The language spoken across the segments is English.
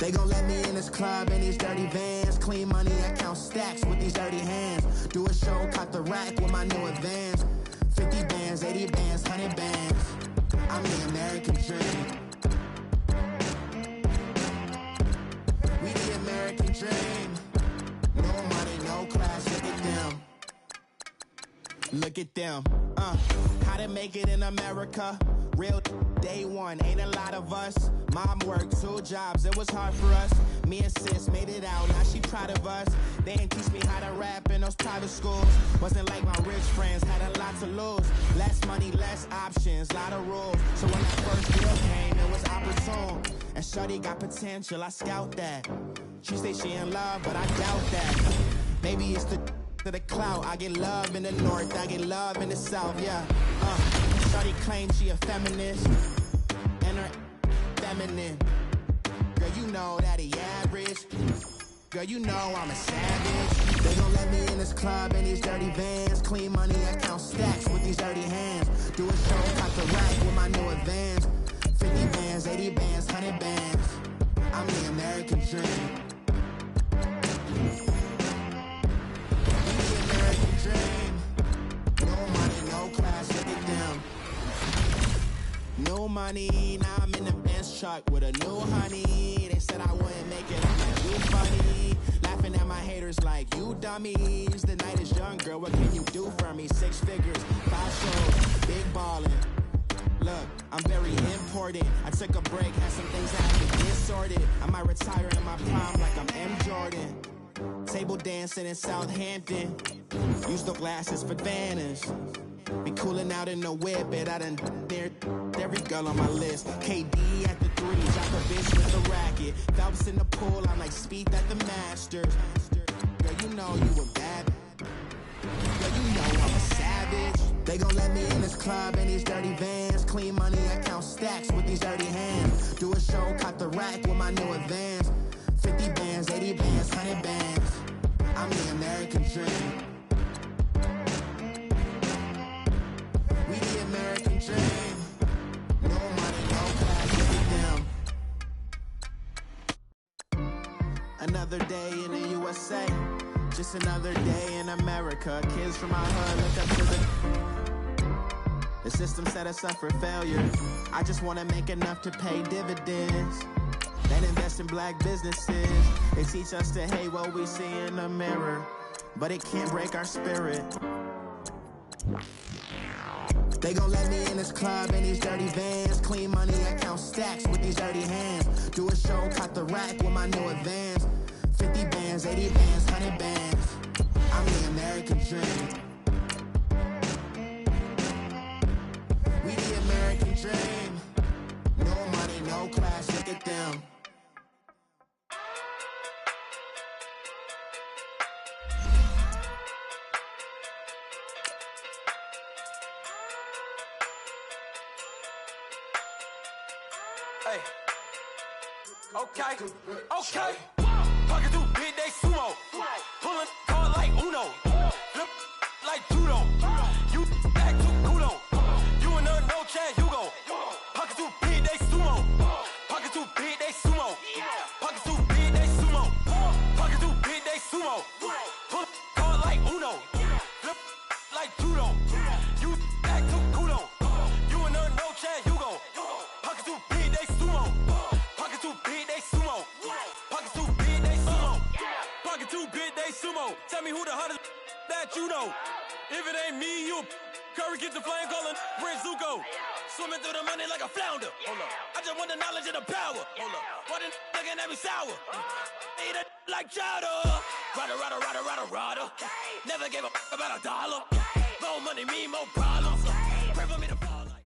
They gon' let me in this club in these dirty vans. Clean money, I count stacks with these dirty hands. Do a show, caught the rack with my new advance. 50 bands, 80 bands, 100 bands. I'm the American dream. We the American dream. No money, no class, look at them. Look at them. How to make it in America? Real day one, ain't a lot of us. Mom worked 2 jobs, it was hard for us. Me and sis made it out, now she proud of us. They didn't teach me how to rap in those private schools. Wasn't like my rich friends, had a lot to lose. Less money, less options, lot of rules. So when that first deal came, it was opportune. And shorty got potential, I scout that. She say she in love, but I doubt that. Maybe it's to the clout. I get love in the north, I get love in the south, yeah. Shorty claims she a feminist, and her feminine. Girl, you know that he average. Girl, you know I'm a savage. They gon' let me in this club in these dirty vans. Clean money, I count stacks with these dirty hands. Do a show, caught the rack with my new advance. 50 bands, 80 bands, 100 bands. I'm the American dream. The American dream. No money, no class, look at them. No money, now I'm in the Benz truck with a new honey. They said I wouldn't make it, I'm like, you funny. Laughing at my haters like, you dummies. The night is young, girl, what can you do for me? 6 figures, 5 shows, big ballin'. Look, I'm very important. I took a break, had some things that had to get sorted. I might retire in my prime like I'm M. Jordan. Table dancing in Southampton. Use the glasses for Vanish. Be cooling out in the whip, but I done dared every girl on my list. KD at the 3, drop a bitch with the racket. Phelps in the pool, I'm like Speed at the Masters. Girl, you know you a bad. Girl, you know I'm a savage. They gon' let me in this club in these dirty vans. Clean money, I count stacks with these dirty hands. Do a show, caught the rack with my new advance. 50 bands, 80 bands, 100 bands. I'm the American dream. We the American dream. No money, no class, look at them. Another day in the USA. Just another day in America. Kids from our hood look up to the system set us up for failure. I just wanna make enough to pay dividends. Then invest in black businesses. They teach us to hate what we see in the mirror, but it can't break our spirit. They gon' let me in this club in these dirty vans. Clean money, I count stacks with these dirty hands. Do a show, caught the rack with my new advance. 50 bands, 80 bands, 100 bands. I'm the American dream. We the American dream. No money, no class, look at them. Hey. Okay. Pocket too big, they sumo. Pulling hard like Uno. Flip like judo. You act too kudo. You and her no chance, you go. Pocket too big, they sumo. Pocket too big, they sumo. Pocket too big, they sumo. Pocket too big, they sumo. Pull hard like Uno. Flip like judo. You act too kudo. You and her no chance, you go. Pocket too big, they sumo. Pocket too big, they sumo. Pocket too big, they sumo. Pocket too big, they sumo. Tell me who the hottest that you know. If it ain't me, you Curry get the flame calling Prince Zuko. Swimming through the money like a flounder. Hold up. I just want the knowledge and the power. Hold up. Why the looking at me sour? Eat it like chowder. Rada. Never gave a about $1. More money, me, more problems. Pray for me to fall like.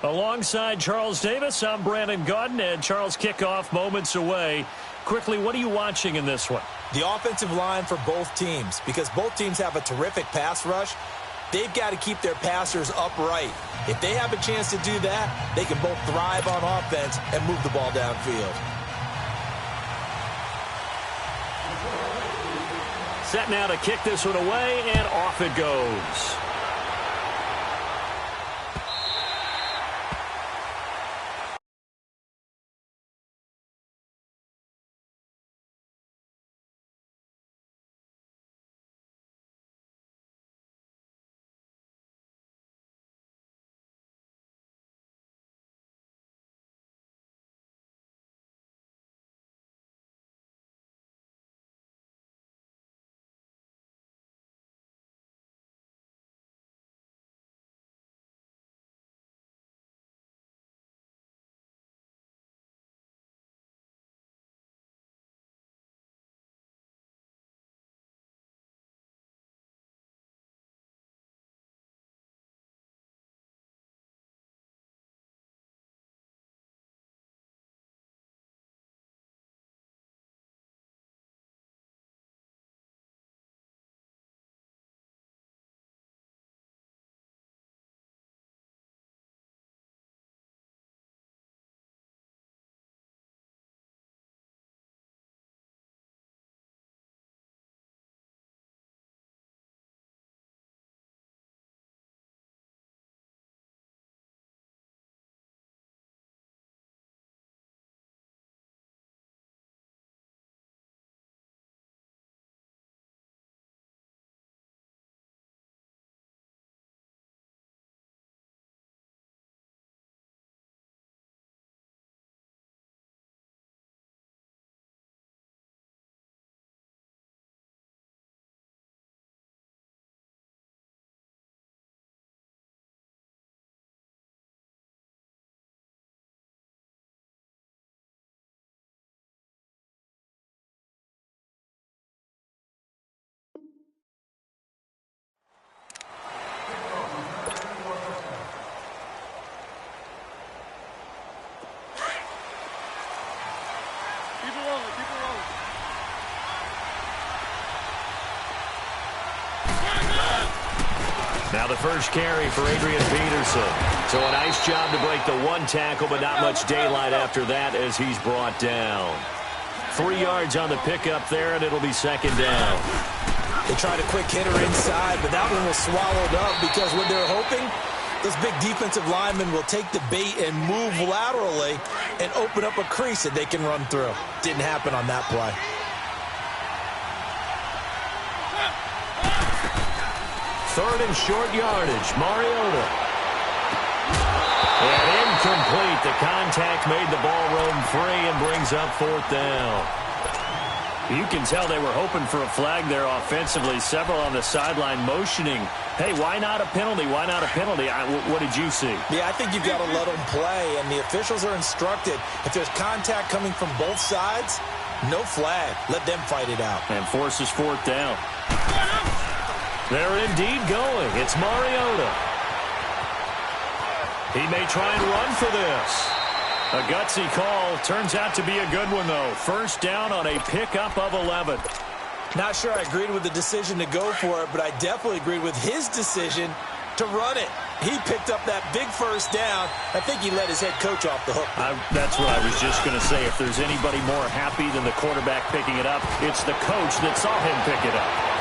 Alongside Charles Davis, I'm Brandon Gaudin, and Charles kickoff moments away. Quickly, what are you watching in this one? The offensive line for both teams, because both teams have a terrific pass rush. They've got to keep their passers upright. If they have a chance to do that, they can both thrive on offense and move the ball downfield. Set now to kick this one away, and off it goes. Now the first carry for Adrian Peterson. So a nice job to break the one tackle, but not much daylight after that as he's brought down. 3 yards on the pickup there, and it'll be second down. They tried a quick hitter inside, but that one was swallowed up because what they're hoping, those big defensive linemen will take the bait and move laterally and open up a crease that they can run through. Didn't happen on that play. Third and short yardage, Mariota. And incomplete. The contact made the ball roam free and brings up fourth down. You can tell they were hoping for a flag there offensively. Several on the sideline motioning, hey, why not a penalty? Why not a penalty? What did you see? Yeah, I think you've got to let them play, and the officials are instructed. If there's contact coming from both sides, no flag. Let them fight it out. And forces fourth down. They're indeed going. It's Mariota. He may try and run for this. A gutsy call. Turns out to be a good one, though. First down on a pickup of 11. Not sure I agreed with the decision to go for it, but I definitely agreed with his decision to run it. He picked up that big first down. I think he let his head coach off the hook. That's what I was just going to say. If there's anybody more happy than the quarterback picking it up, it's the coach that saw him pick it up.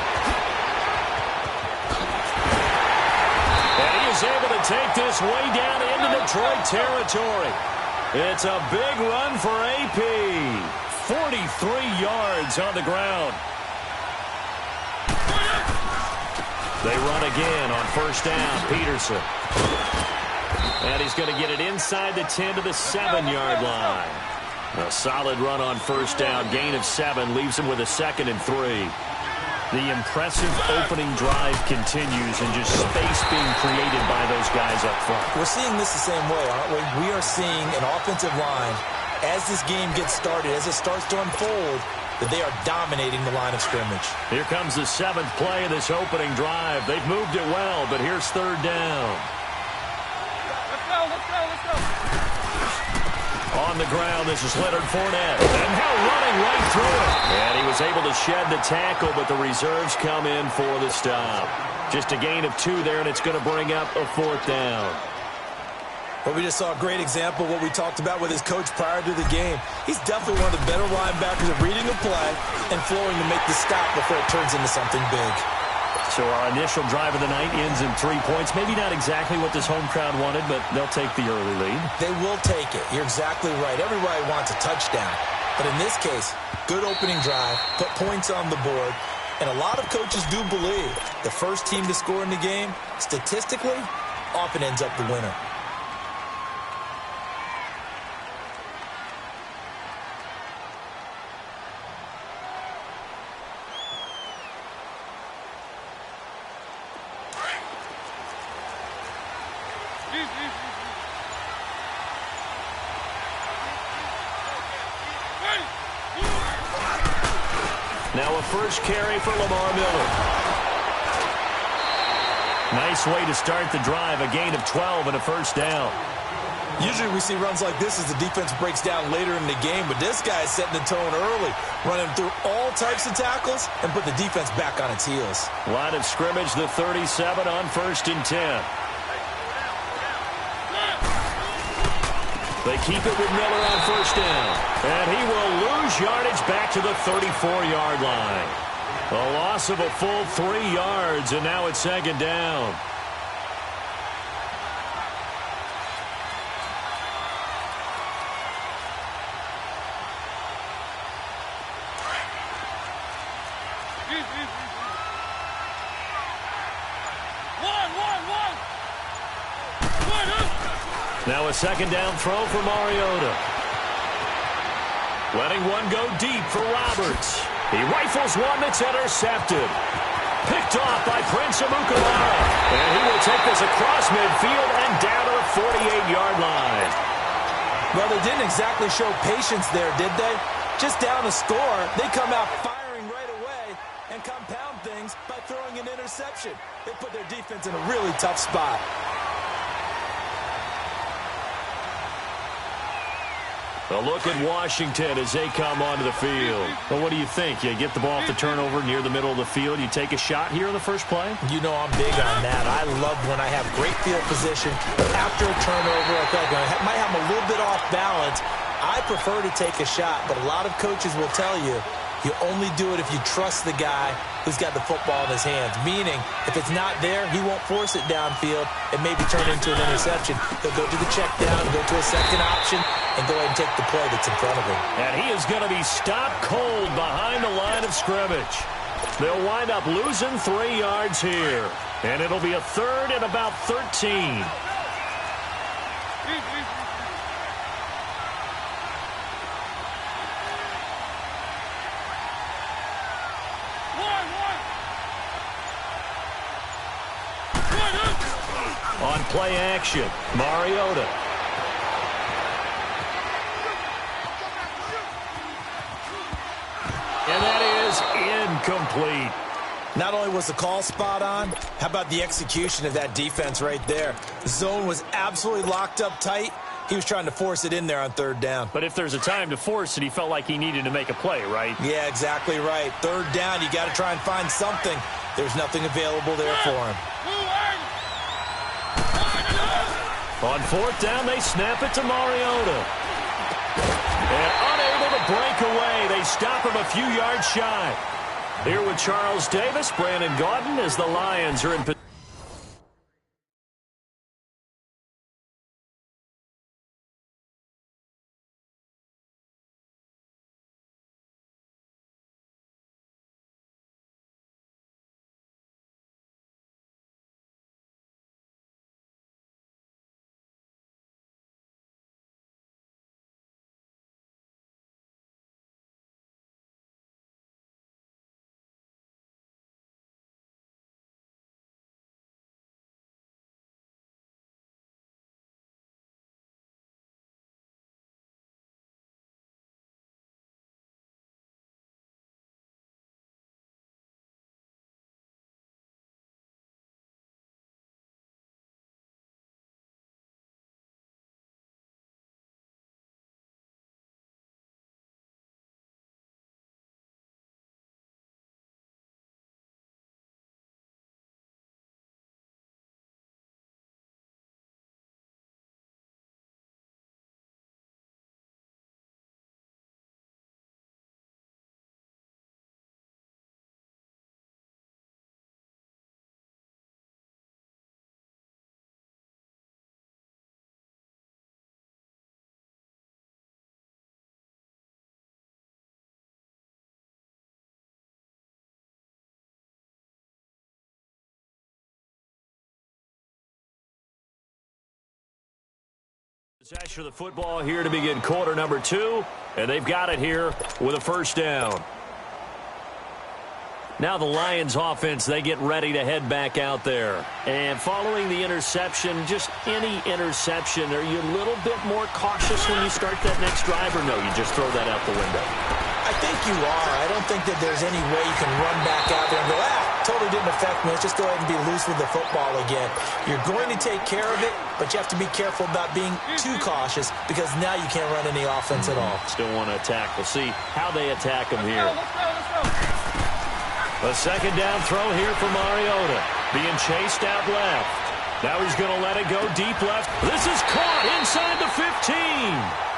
Is able to take this way down into Detroit territory. It's a big run for AP. 43 yards on the ground. They run again on first down. Peterson. And he's going to get it inside the 10 to the 7-yard line. A solid run on first down. Gain of 7 leaves him with a 2nd and 3. The impressive opening drive continues and just space being created by those guys up front. We're seeing this the same way, aren't we? We are seeing an offensive line, as this game gets started, as it starts to unfold, that they are dominating the line of scrimmage. Here comes the 7th play of this opening drive. They've moved it well, but here's third down. Let's go, let's go, let's go. On the ground, this is Leonard Fournette. And now running right through it. And he was able to shed the tackle, but the reserves come in for the stop. Just a gain of 2 there, and it's going to bring up a 4th down. Well, we just saw a great example of what we talked about with his coach prior to the game. He's definitely one of the better linebackers at reading a play and flowing to make the stop before it turns into something big. So our initial drive of the night ends in 3 points. Maybe not exactly what this home crowd wanted, but they'll take the early lead. They will take it. You're exactly right. Everybody wants a touchdown. But in this case, good opening drive, put points on the board, and a lot of coaches do believe the first team to score in the game, statistically, often ends up the winner. Now a first carry for Lamar Miller. Nice way to start the drive. A gain of 12 and a first down. Usually we see runs like this as the defense breaks down later in the game, but this guy is setting the tone early, running through all types of tackles and put the defense back on its heels. Line of scrimmage, the 37 on 1st and 10. They keep it with Miller on first down. And he will lose yardage back to the 34-yard line. A loss of a full 3 yards, and now it's 2nd down. Now a 2nd down throw for Mariota. Letting one go deep for Roberts. He rifles one that's intercepted. Picked off by Prince Amukamara. And he will take this across midfield and down to the 48-yard line. Well, they didn't exactly show patience there, did they? Just down a score, they come out firing right away and compound things by throwing an interception. They put their defense in a really tough spot. A look at Washington as they come onto the field. Well, what do you think? You get the ball off the turnover near the middle of the field, you take a shot here in the first play? You know I'm big on that. I love when I have great field position after a turnover. I feel like I might have them a little bit off balance. I prefer to take a shot, but a lot of coaches will tell you, you only do it if you trust the guy who's got the football in his hands. Meaning, if it's not there, he won't force it downfield and maybe turn into an interception. He'll go to the check down, go to a second option, and go ahead and take the play that's in front of him. And he is going to be stopped cold behind the line of scrimmage. They'll wind up losing 3 yards here. And it'll be a third and about 13. On play action, Mariota. And that is incomplete. Not only was the call spot on, how about the execution of that defense right there? The zone was absolutely locked up tight. He was trying to force it in there on third down. But if there's a time to force it, he felt like he needed to make a play, right? Yeah, exactly right. Third down, you got to try and find something. There's nothing available there for him. On fourth down, they snap it to Mariota. And unable to break away, they stop him a few yards shy. Here with Charles Davis, Brandon Gaudin, as the Lions are in position. Possession of the football here to begin quarter number 2, and they've got it here with a first down. Now the Lions offense, they get ready to head back out there. And following the interception, just any interception, are you a little bit more cautious when you start that next drive, or no, you just throw that out the window? I think you are. I don't think that there's any way you can run back out there and go, totally didn't affect me. Let's just go ahead and be loose with the football again. You're going to take care of it, but you have to be careful about being too cautious because now you can't run any offense at all. Still want to attack. We'll see how they attack him here. A second down throw here for Mariota. Being chased out left. Now he's going to let it go deep left. This is caught inside the 15.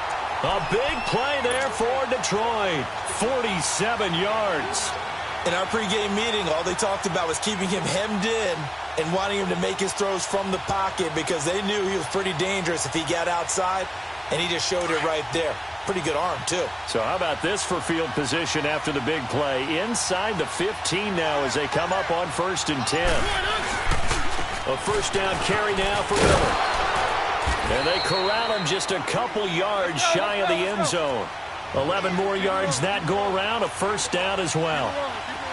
A big play there for Detroit. 47 yards. In our pregame meeting, all they talked about was keeping him hemmed in and wanting him to make his throws from the pocket because they knew he was pretty dangerous if he got outside, and he just showed it right there. Pretty good arm, too. So how about this for field position after the big play? Inside the 15 now as they come up on 1st and 10. A first down carry now for Miller. And they corral him just a couple yards shy of the end zone. 11 more yards that go around, a first down as well.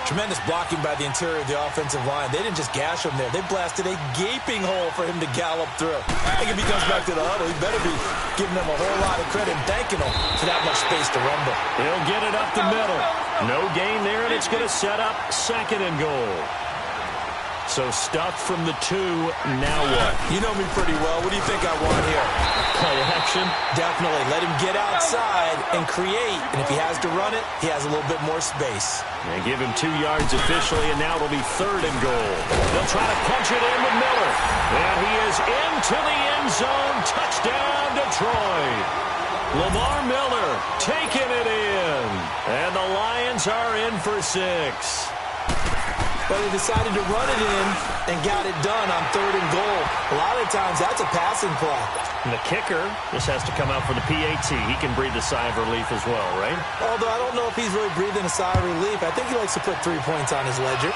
Tremendous blocking by the interior of the offensive line. They didn't just gash him there. They blasted a gaping hole for him to gallop through. I think if he comes back to the huddle, he better be giving them a whole lot of credit and thanking them for that much space to rumble. He'll get it up the middle. No gain there, and it's going to set up 2nd and goal. So stuffed from the 2, now what? You know me pretty well. What do you think I want here? Play action? Definitely. Let him get outside and create. And if he has to run it, he has a little bit more space. They give him 2 yards officially, and now it'll be 3rd and goal. They'll try to punch it in with Miller. And he is into the end zone. Touchdown, Detroit. Lamar Miller taking it in. And the Lions are in for 6. But he decided to run it in and got it done on 3rd and goal. A lot of times that's a passing play. And the kicker just has to come out for the PAT. He can breathe a sigh of relief as well, right? Although I don't know if he's really breathing a sigh of relief. I think he likes to put 3 points on his ledger.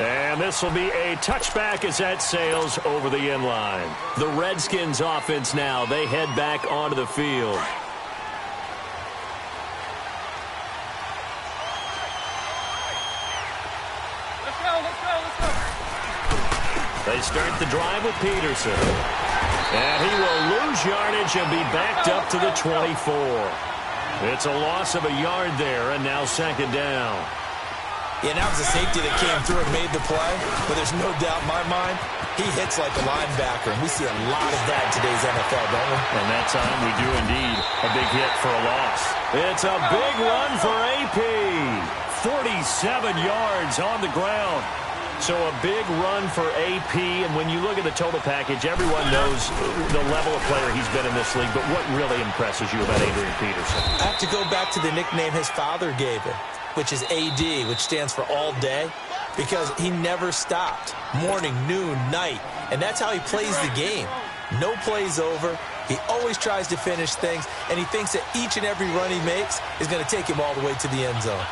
And this will be a touchback as that sails over the end line. The Redskins offense now, they head back onto the field. They start the drive with Peterson. And he will lose yardage and be backed up to the 24. It's a loss of a yard there, and now 2nd down. Yeah, that was a safety that came through and made the play. But there's no doubt in my mind, he hits like a linebacker. And we see a lot of that in today's NFL, don't we? And that time we do indeed a big hit for a loss. It's a big run for AP. 47 yards on the ground. So a big run for AP, and when you look at the total package, everyone knows the level of player he's been in this league, but what really impresses you about Adrian Peterson? I have to go back to the nickname his father gave him, which is AD, which stands for all day, because he never stopped. Morning, noon, night, and that's how he plays the game. No plays over. He always tries to finish things, and he thinks that each and every run he makes is going to take him all the way to the end zone.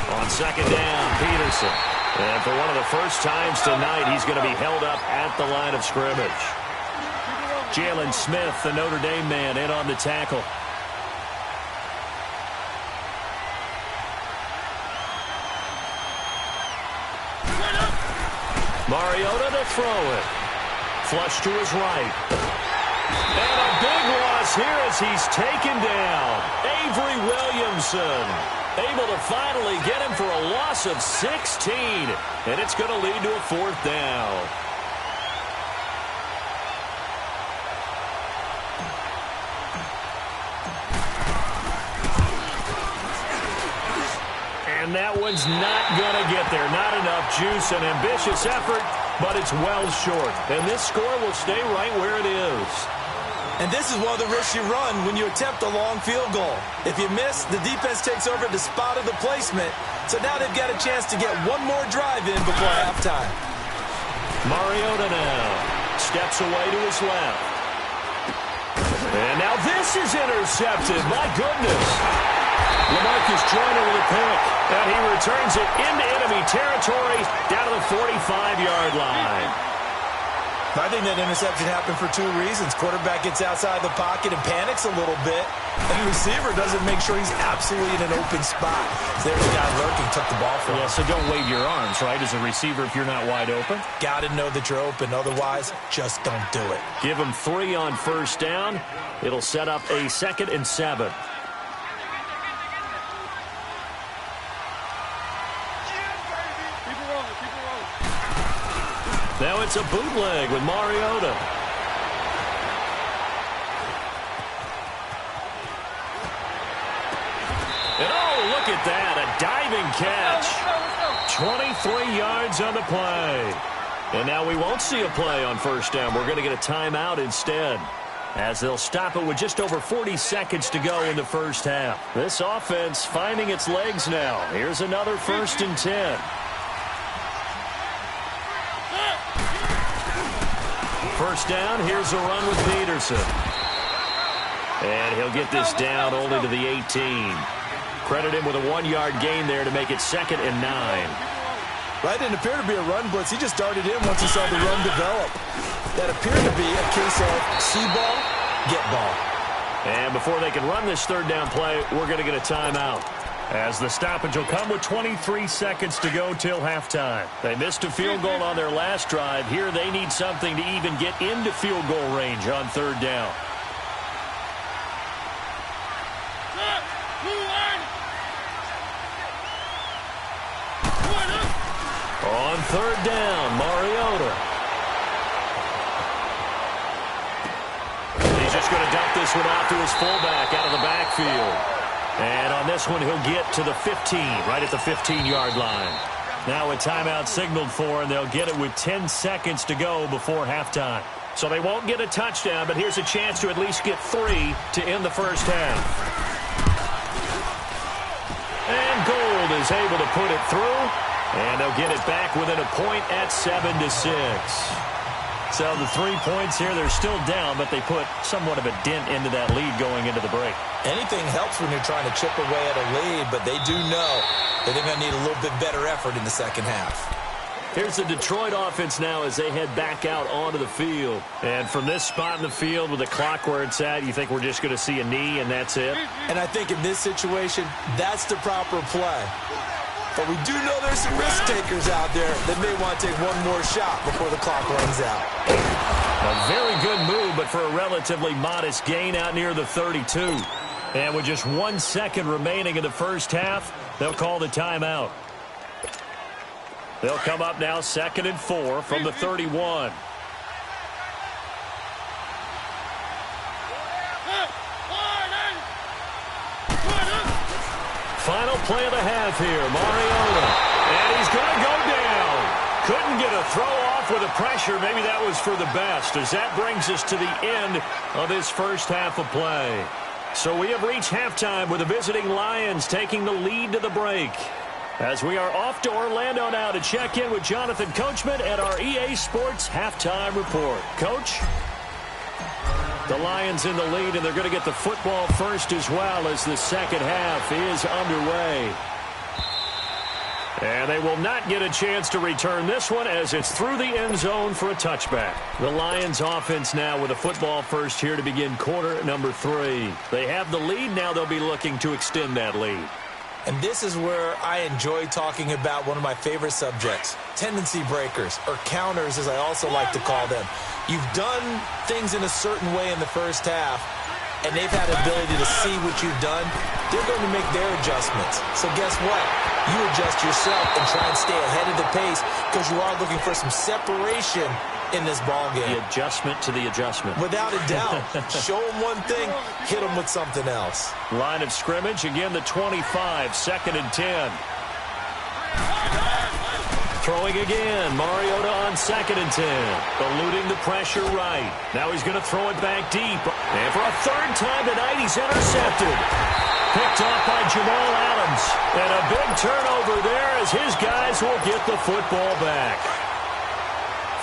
On 2nd down, Peterson. And for one of the first times tonight, he's going to be held up at the line of scrimmage. Jalen Smith, the Notre Dame man, in on the tackle. Mariota to throw it. Flush to his right. And a big loss here as he's taken down. Avery Williamson able to finally get him for a loss of 16. And it's going to lead to a 4th down. And that one's not going to get there. Not enough juice. An ambitious effort, but it's well short. And this score will stay right where it is. And this is one of the risks you run when you attempt a long field goal. If you miss, the defense takes over the spot of the placement. So now they've got a chance to get one more drive in before halftime. Mariota now steps away to his left. And now this is intercepted. My goodness. LaMarcus Joyner with a pick. And he returns it into enemy territory down to the 45-yard line. I think that interception happened for 2 reasons. Quarterback gets outside the pocket and panics a little bit. And the receiver doesn't make sure he's absolutely in an open spot. So there's a guy lurking, took the ball from him. Yeah, so don't wave your arms, right, as a receiver if you're not wide open. Got to know that you're open. Otherwise, just don't do it. Give him 3 on 1st down. It'll set up a 2nd and 7. Now it's a bootleg with Mariota. And oh, look at that, a diving catch. 23 yards on the play. And now we won't see a play on 1st down. We're going to get a timeout instead, as they'll stop it with just over 40 seconds to go in the 1st half. This offense finding its legs now. Here's another 1st and 10. 1st down, here's a run with Peterson. And he'll get this down only to the 18. Credit him with a 1-yard gain there to make it 2nd and 9. Right, didn't appear to be a run blitz. He just darted in once he saw the run develop. That appeared to be a case of see ball, get ball. And before they can run this 3rd down play, we're going to get a timeout, as the stoppage will come with 23 seconds to go till halftime. They missed a field goal on their last drive. Here they need something to even get into field goal range on 3rd down. On third down, Mariota. He's just going to dump this one out to his fullback out of the backfield. And on this one, he'll get to the 15, right at the 15-yard line. Now a timeout signaled for, and they'll get it with 10 seconds to go before halftime. So they won't get a touchdown, but here's a chance to at least get 3 to end the first half. And Gould is able to put it through, and they'll get it back within a point at 7-6. So the 3 points here, they're still down, but they put somewhat of a dent into that lead going into the break. Anything helps when you're trying to chip away at a lead, but they do know that they're going to need a little bit better effort in the second half. Here's the Detroit offense now as they head back out onto the field. And from this spot in the field with the clock where it's at, you think we're just going to see a knee and that's it? And I think in this situation, that's the proper play. But we do know there's some risk takers out there that may want to take one more shot before the clock runs out. A very good move, but for a relatively modest gain out near the 32. And with just 1 second remaining in the first half, they'll call the timeout. They'll come up now 2nd and 4 from the 31. Final play of the half here, Mariota. And he's going to go down. Couldn't get a throw off with the pressure. Maybe that was for the best, as that brings us to the end of this first half of play. So we have reached halftime with the visiting Lions taking the lead to the break. As we are off to Orlando now to check in with Jonathan Coachman at our EA Sports Halftime Report. Coach? The Lions in the lead, and they're going to get the football first as well as the second half is underway. And they will not get a chance to return this one as it's through the end zone for a touchback. The Lions offense now with a football first here to begin quarter number 3. They have the lead. Now they'll be looking to extend that lead. And this is where I enjoy talking about one of my favorite subjects, tendency breakers, or counters as I also like to call them. You've done things in a certain way in the first half, and they've had the ability to see what you've done. They're going to make their adjustments. So guess what? You adjust yourself and try and stay ahead of the pace because you are looking for some separation in this ball game. The adjustment to the adjustment. Without a doubt. Show them one thing, hit them with something else. Line of scrimmage, again the 25, 2nd and 10. Throwing again, Mariota on 2nd and 10. Eluding the pressure right. Now he's going to throw it back deep. And for a third time tonight, he's intercepted. Picked off by Jamal Adams. And a big turnover there as his guys will get the football back.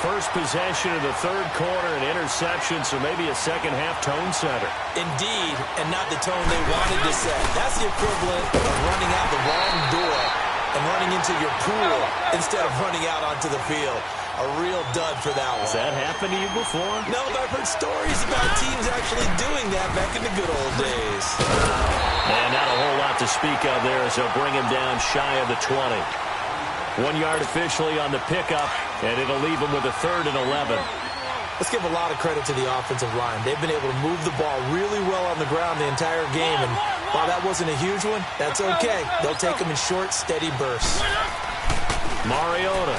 First possession of the third quarter, an interception, so maybe a second-half tone setter. Indeed, and not the tone they wanted to set. That's the equivalent of running out the wrong door and running into your pool instead of running out onto the field. A real dud for that one. Has that happened to you before? No, but I've heard stories about teams actually doing that back in the good old days. And not a whole lot to speak of there as they'll bring him down shy of the 20. 1 yard officially on the pickup, and it'll leave him with a 3rd and 11. Let's give a lot of credit to the offensive line. They've been able to move the ball really well on the ground the entire game, and while that wasn't a huge one, that's okay. They'll take them in short, steady bursts. Mariota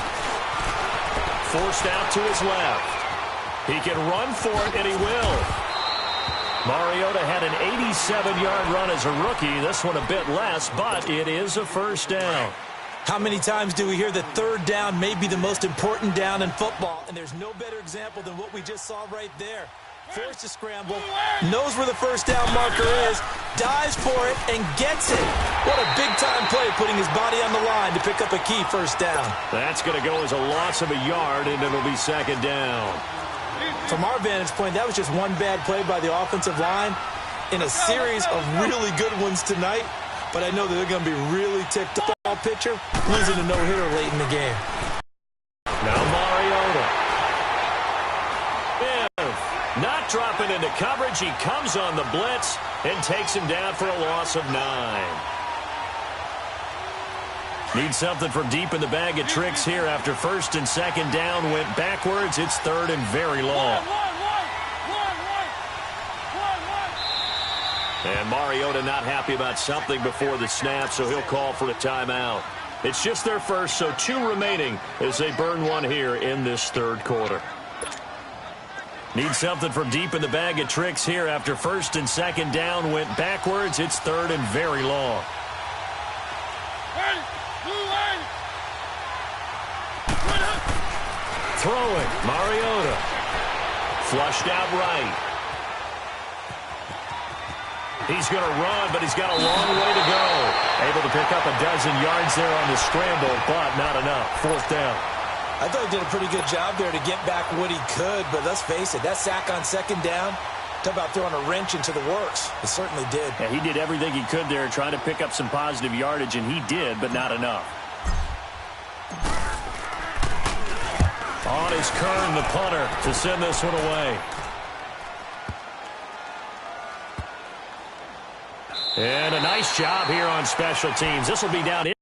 forced out to his left. He can run for it, and he will. Mariota had an 87-yard run as a rookie. This one a bit less, but it is a first down. How many times do we hear that third down may be the most important down in football? And there's no better example than what we just saw right there. Forced to scramble, knows where the first down marker is, dives for it, and gets it. What a big-time play, putting his body on the line to pick up a key first down. That's going to go as a loss of a yard, and it'll be second down. From our vantage point, that was just one bad play by the offensive line in a series of really good ones tonight. But I know that they're going to be really ticked off. Pitcher losing a no-hitter late in the game. Now Mariota. Not dropping into coverage. He comes on the blitz and takes him down for a loss of 9. Need something from deep in the bag of tricks here after 1st and 2nd down went backwards. It's 3rd and very long. And Mariota not happy about something before the snap, so he'll call for a timeout. It's just their first, so 2 remaining as they burn one here in this third quarter. Need something from deep in the bag of tricks here after first and second down went backwards. It's third and very long. Throwing, Mariota. Flushed out right. He's going to run, but he's got a long way to go. Able to pick up a dozen yards there on the scramble, but not enough. Fourth down. I thought he did a pretty good job there to get back what he could, but let's face it, that sack on second down, talk about throwing a wrench into the works. It certainly did. Yeah, he did everything he could there trying to pick up some positive yardage, and he did, but not enough. On is Kern, the punter, to send this one away. And a nice job here on special teams. This will be down in.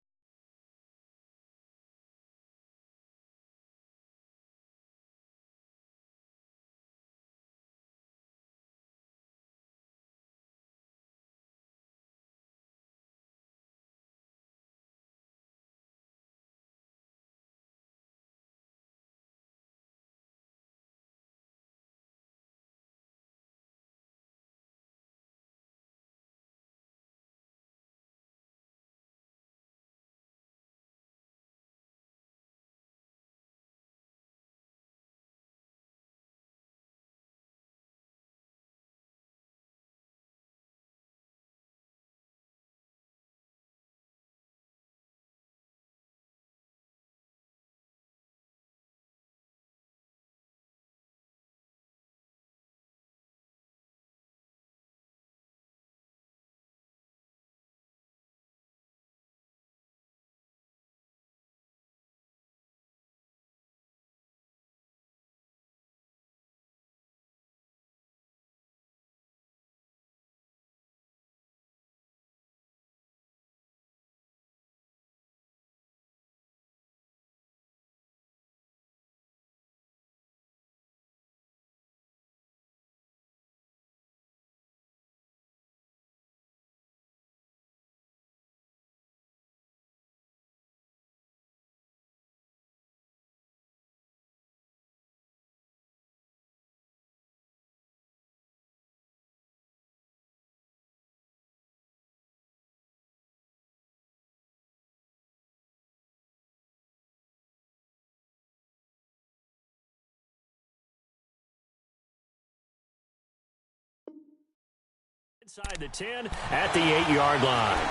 Inside the 10 at the 8-yard line.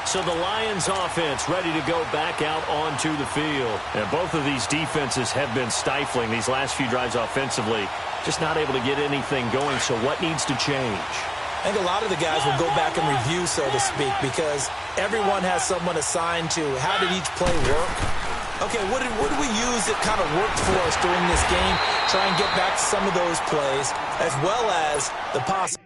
So the Lions offense ready to go back out onto the field. And both of these defenses have been stifling these last few drives offensively. Just not able to get anything going. So what needs to change? I think a lot of the guys will go back and review, so to speak, because everyone has someone assigned to how did each play work. Okay, what did we use that kind of worked for us during this game? Try and get back to some of those plays, as well as the possibility.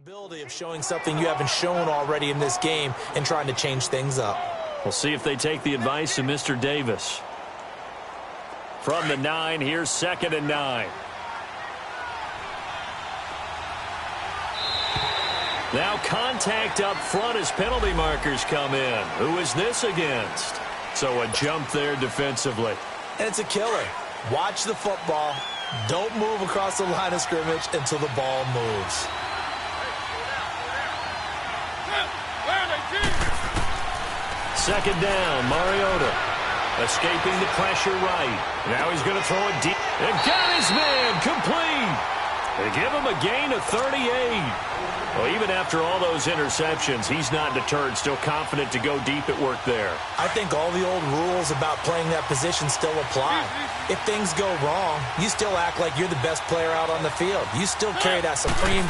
Ability of showing something you haven't shown already in this game and trying to change things up. We'll see if they take the advice of Mr. Davis. From the 9, here's 2nd and 9. Now contact up front as penalty markers come in. Who is this against? So a jump there defensively. And it's a killer. Watch the football. Don't move across the line of scrimmage until the ball moves. second down, Mariota escaping the pressure right. Now he's going to throw it deep. And got his man complete. They give him a gain of 38. Well, even after all those interceptions, he's not deterred, still confident to go deep at work there. I think all the old rules about playing that position still apply. If things go wrong, you still act like you're the best player out on the field. You still carry that supreme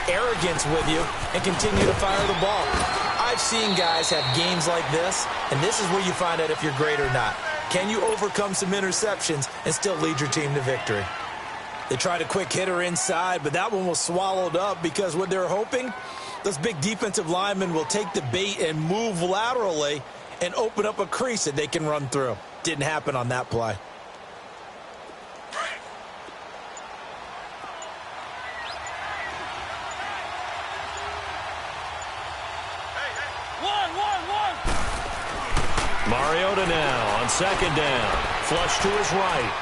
arrogance with you and continue to fire the ball. I've seen guys have games like this, and this is where you find out if you're great or not. Can you overcome some interceptions and still lead your team to victory? They tried a quick hitter inside, but that one was swallowed up because what they're hoping, those big defensive linemen will take the bait and move laterally and open up a crease that they can run through. Didn't happen on that play. Mariota now on second down. Flush to his right.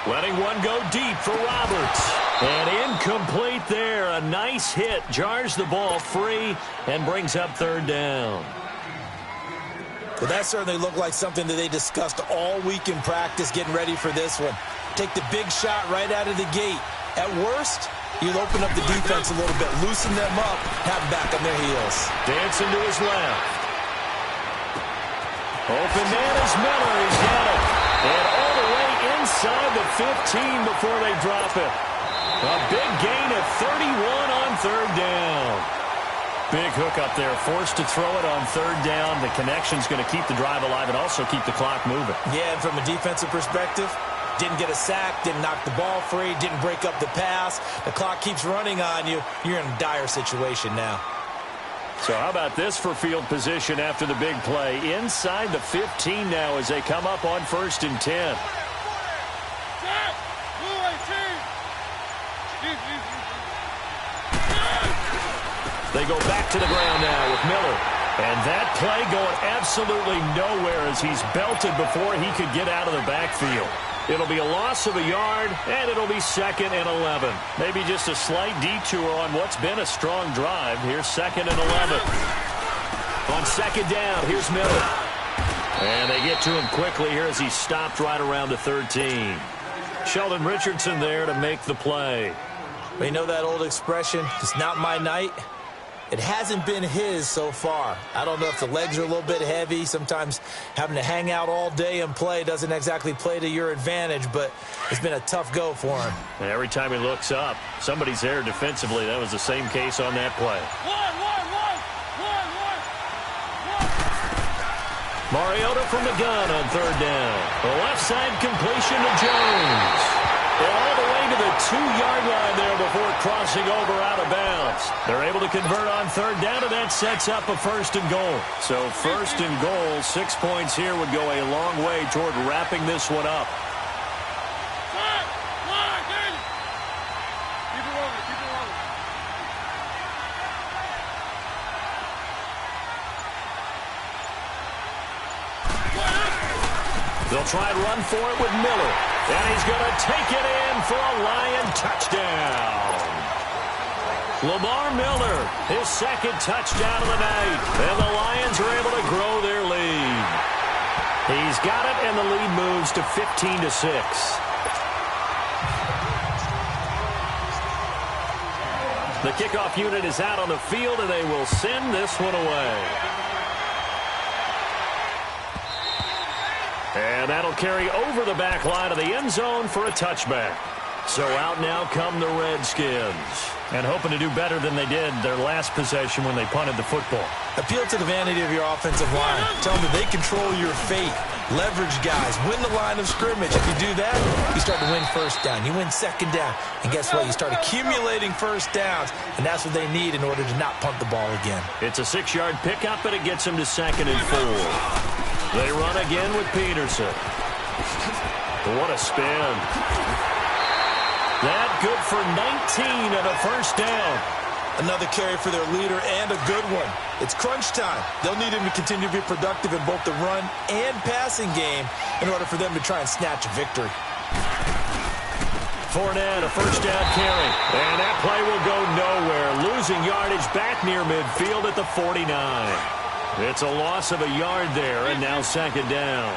Letting one go deep for Roberts. And incomplete there. A nice hit. Jars the ball free and brings up third down. Well, that certainly looked like something that they discussed all week in practice getting ready for this one. Take the big shot right out of the gate. At worst, you'll open up the defense a little bit, loosen them up, have them back on their heels. Dancing to his left. Open man is Miller. He's got it. And all the way inside the 15 before they drop it. A big gain of 31 on third down. Big hook up there. Forced to throw it on third down. The connection's going to keep the drive alive and also keep the clock moving. Yeah, and from a defensive perspective, didn't get a sack, didn't knock the ball free, didn't break up the pass. The clock keeps running on you. You're in a dire situation now. So how about this for field position after the big play? Inside the 15 now as they come up on 1st and 10. They go back to the ground now with Miller. And that play going absolutely nowhere as he's belted before he could get out of the backfield. It'll be a loss of a yard, and it'll be 2nd and 11. Maybe just a slight detour on what's been a strong drive. Here's 2nd and 11. On second down, here's Miller. And they get to him quickly here as he's stopped right around the 13. Sheldon Richardson there to make the play. Well, you know that old expression, it's not my night? It hasn't been his so far. I don't know if the legs are a little bit heavy. Sometimes having to hang out all day and play doesn't exactly play to your advantage, but it's been a tough go for him. And every time he looks up, somebody's there defensively. That was the same case on that play. Mariota from the gun on third down. The left side completion to Jones. All the way to the 2-yard line there before crossing over out of bounds. They're able to convert on third down, and that sets up a 1st and goal. So 1st and goal, 6 points here would go a long way toward wrapping this one up. They'll try and run for it with Miller. And he's going to take it in for a Lion touchdown. Lamar Miller, his 2nd touchdown of the night. And the Lions are able to grow their lead. He's got it, and the lead moves to 15-6. The kickoff unit is out on the field, and they will send this one away. And that'll carry over the back line of the end zone for a touchback. So out now come the Redskins. And hoping to do better than they did their last possession when they punted the football. Appeal to the vanity of your offensive line. Tell them that they control your fate. Leverage guys. Win the line of scrimmage. If you do that, you start to win 1st down. You win 2nd down. And guess what? You start accumulating 1st downs. And that's what they need in order to not punt the ball again. It's a 6-yard pickup, and it gets them to 2nd and 4. They run again with Peterson. What a spin. That good for 19 and a 1st down. Another carry for their leader and a good one. It's crunch time. They'll need him to continue to be productive in both the run and passing game in order for them to try and snatch a victory. Fournette, a 1st down carry. And that play will go nowhere. Losing yardage back near midfield at the 49. It's a loss of a yard there, and now second down.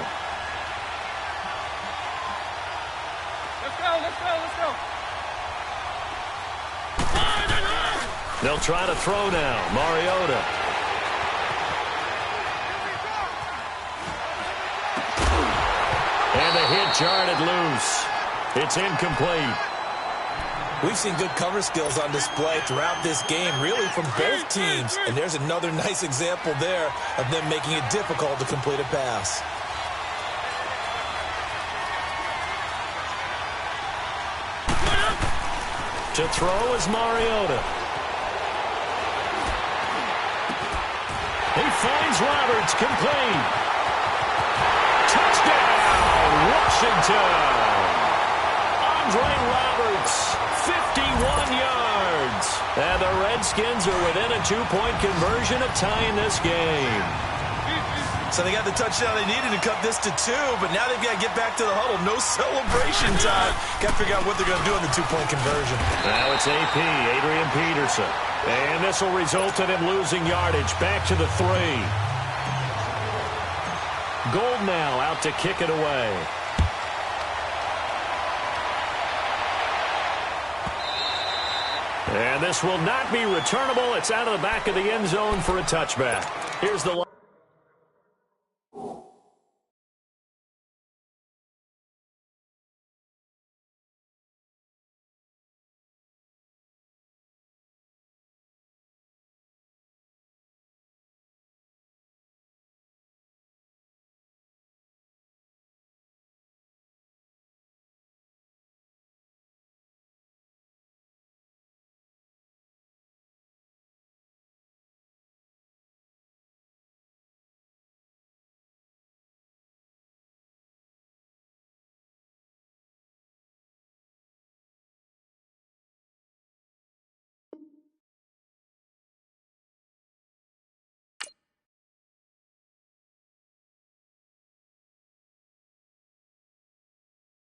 Let's go, let's go, let's go. They'll try to throw now. Mariota. And the hit jarred loose. It's incomplete. We've seen good cover skills on display throughout this game, really from both teams. And there's another nice example there of them making it difficult to complete a pass. To throw is Mariota. He finds Roberts, complete. Touchdown, Washington. Andre Roberts, 51 yards. And the Redskins are within a 2-point conversion of tying this game. So they got the touchdown they needed to cut this to 2, but now they've got to get back to the huddle. No celebration time. Got to figure out what they're going to do on the 2-point conversion. Now it's AP, Adrian Peterson. And this will result in him losing yardage. Back to the 3. Gold now out to kick it away. And this will not be returnable. It's out of the back of the end zone for a touchback. Here's the